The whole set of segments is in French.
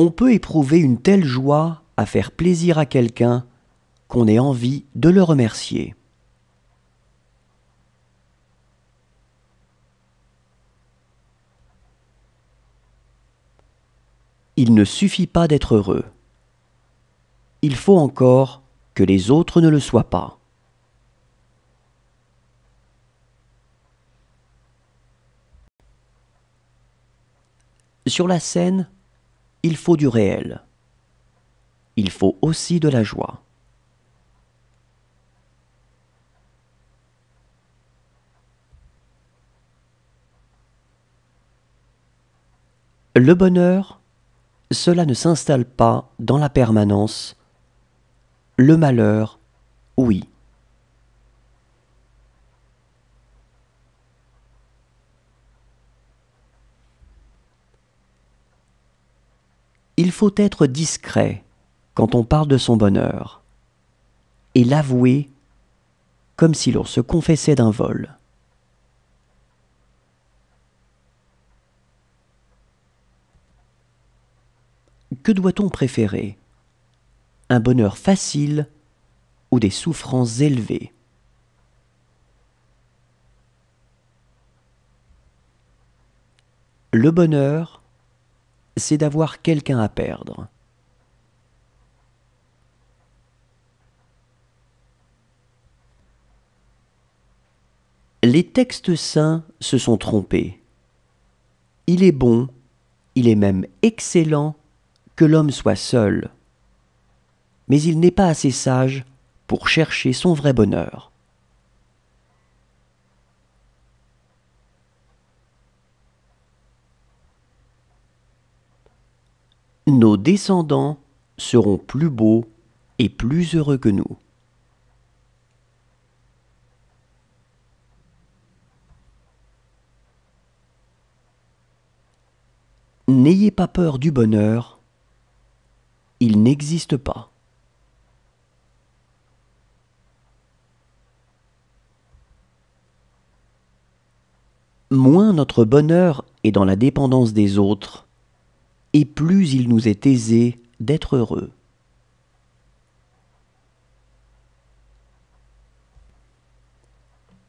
On peut éprouver une telle joie à faire plaisir à quelqu'un qu'on ait envie de le remercier. Il ne suffit pas d'être heureux. Il faut encore que les autres ne le soient pas. Sur la scène, il faut du réel. Il faut aussi de la joie. Le bonheur, cela ne s'installe pas dans la permanence. Le malheur, oui. Il faut être discret quand on parle de son bonheur et l'avouer comme si l'on se confessait d'un vol. Que doit-on préférer? Un bonheur facile ou des souffrances élevées? Le bonheur, c'est d'avoir quelqu'un à perdre. Les textes saints se sont trompés. Il est bon, il est même excellent que l'homme soit seul. Mais il n'est pas assez sage pour chercher son vrai bonheur. Nos descendants seront plus beaux et plus heureux que nous. N'ayez pas peur du bonheur, il n'existe pas. Moins notre bonheur est dans la dépendance des autres, et plus il nous est aisé d'être heureux.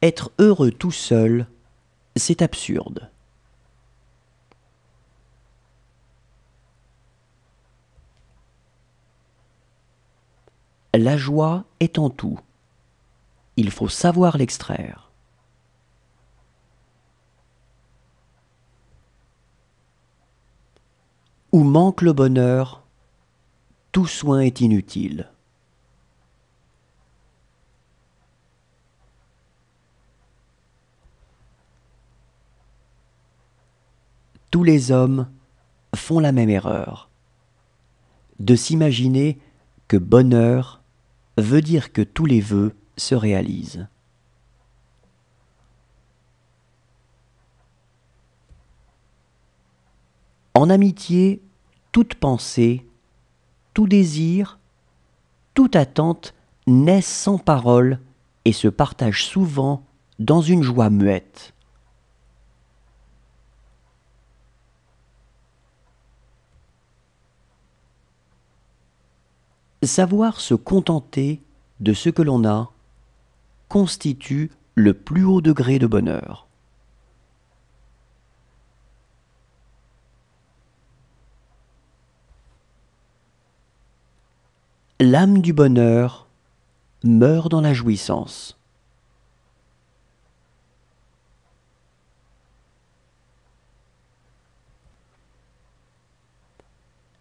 Être heureux tout seul, c'est absurde. La joie est en tout. Il faut savoir l'extraire. Où manque le bonheur, tout soin est inutile. Tous les hommes font la même erreur, de s'imaginer que bonheur veut dire que tous les vœux se réalisent. En amitié, toute pensée, tout désir, toute attente naissent sans parole et se partagent souvent dans une joie muette. Savoir se contenter de ce que l'on a constitue le plus haut degré de bonheur. L'âme du bonheur meurt dans la jouissance.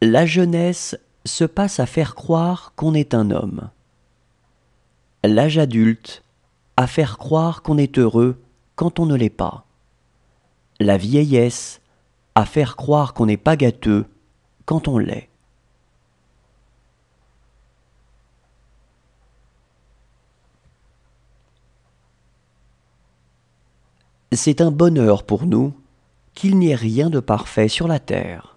La jeunesse se passe à faire croire qu'on est un homme. L'âge adulte à faire croire qu'on est heureux quand on ne l'est pas. La vieillesse à faire croire qu'on n'est pas gâteux quand on l'est. C'est un bonheur pour nous qu'il n'y ait rien de parfait sur la terre.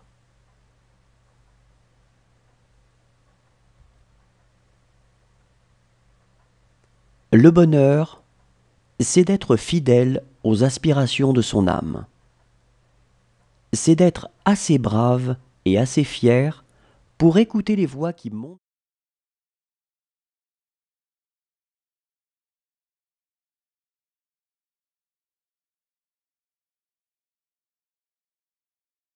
Le bonheur, c'est d'être fidèle aux aspirations de son âme. C'est d'être assez brave et assez fier Pour écouter les voix qui montent